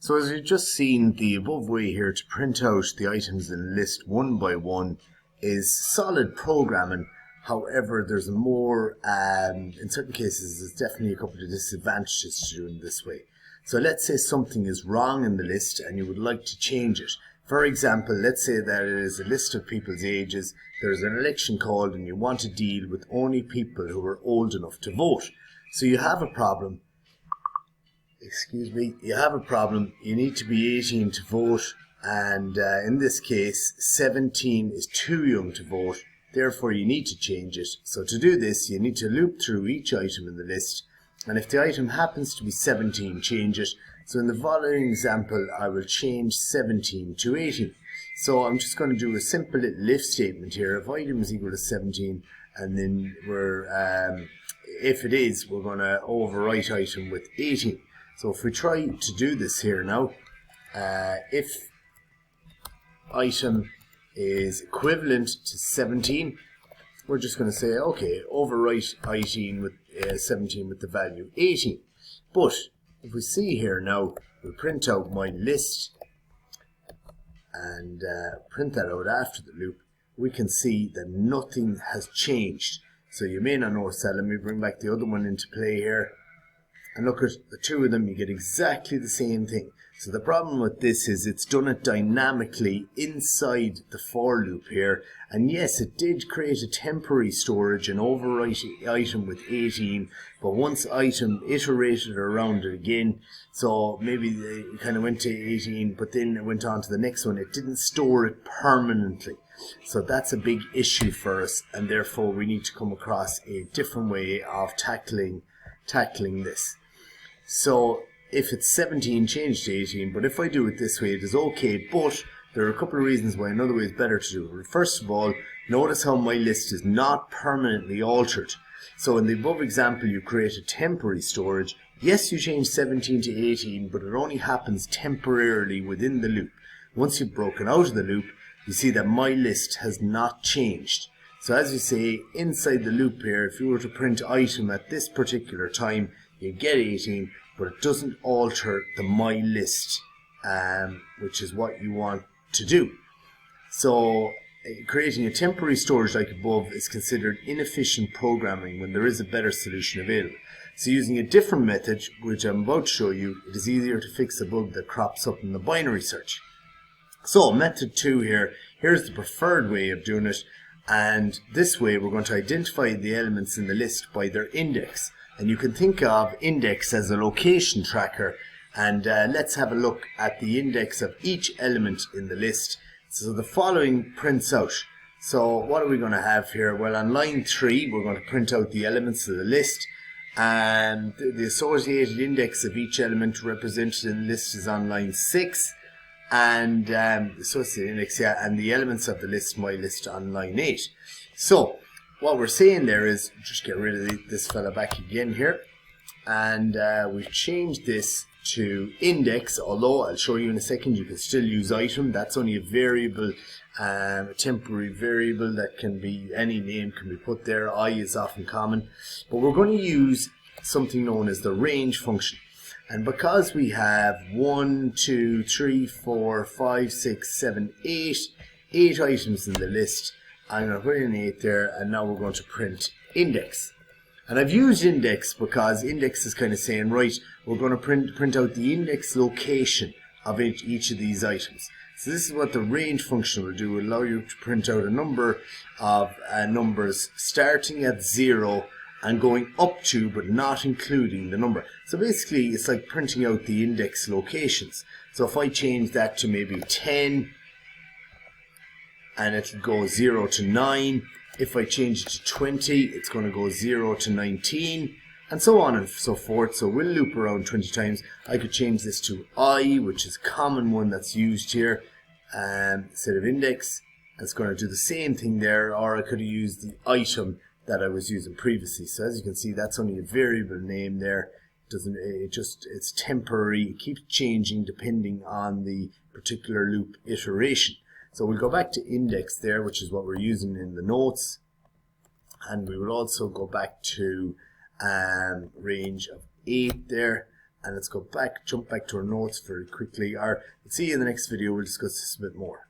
So as you've just seen, the above way here to print out the items in the list one by one is solid programming. However, there's more, in certain cases, there's definitely a couple of disadvantages to doing this way. So let's say something is wrong in the list and you would like to change it. For example, let's say that it is a list of people's ages, there's an election called and you want to deal with only people who are old enough to vote. So you have a problem. You have a problem. You need to be 18 to vote, and in this case 17 is too young to vote, therefore you need to change it. So to do this, you need to loop through each item in the list, and if the item happens to be 17, change it. So in the following example, I will change 17 to 18. So I'm just going to do a simple little if statement here. If item is equal to 17, and then if it is, we're going to overwrite item with 18. So if we try to do this here now, if item is equivalent to 17, we're just going to say, okay, overwrite 18 with 17 with the value 18. But if we see here now, we print out my list and print that out after the loop, we can see that nothing has changed. So you may not notice that. Let me bring back the other one into play here. And look at the two of them, you get exactly the same thing. So the problem with this is it's done it dynamically inside the for loop here. And yes, it did create a temporary storage and overwrite item with 18. But once item iterated around it again, so maybe they kind of went to 18, but then it went on to the next one. It didn't store it permanently. So that's a big issue for us. And therefore we need to come across a different way of tackling this. So if it's 17, change to 18, but if I do it this way, it is okay, but there are a couple of reasons why another way is better to do it. First of all, notice how my list is not permanently altered. So in the above example, you create a temporary storage. Yes, you change 17 to 18, but it only happens temporarily within the loop. Once you've broken out of the loop, you see that my list has not changed. So as you say, inside the loop here, if you were to print item at this particular time, you get 18, but it doesn't alter the my list, which is what you want to do. So creating a temporary storage like above is considered inefficient programming when there is a better solution available. So using a different method, which I'm about to show you, it is easier to fix a bug that crops up in the binary search. So method 2 here, here's the preferred way of doing it. And this way we're going to identify the elements in the list by their index. And you can think of index as a location tracker. And let's have a look at the index of each element in the list. So the following prints out. So what are we going to have here? Well, on line 3, we're going to print out the elements of the list. And the associated index of each element represented in the list is on line 6. And the associated index, and the elements of the list, my list, on line 8. So what we're saying there is, just get rid of this fella back again here, and we've changed this to index, although I'll show you in a second you can still use item. That's only a variable, a temporary variable that can be, any name can be put there. I is often common, but we're going to use something known as the range function. And because we have 1, 2, 3, 4, 5, 6, 7, 8 items in the list, I'm going to put in 8 there, and now we're going to print index. And I've used index because index is kind of saying, right, we're going to print out the index location of each of these items. So this is what the range function will do. It will allow you to print out a number of numbers starting at 0 and going up to, but not including the number. So basically, it's like printing out the index locations. So if I change that to maybe 10, and it'll go 0 to 9. If I change it to 20, it's going to go 0 to 19, and so on and so forth. So we'll loop around 20 times. I could change this to I, which is a common one that's used here, instead of index. It's going to do the same thing there, or I could have used the item that I was using previously. So as you can see, that's only a variable name there. It's temporary. It keeps changing depending on the particular loop iteration. So we'll go back to index there, which is what we're using in the notes. And we will also go back to range of 8 there. And let's jump back to our notes very quickly. Or let's see you in the next video. We'll discuss this a bit more.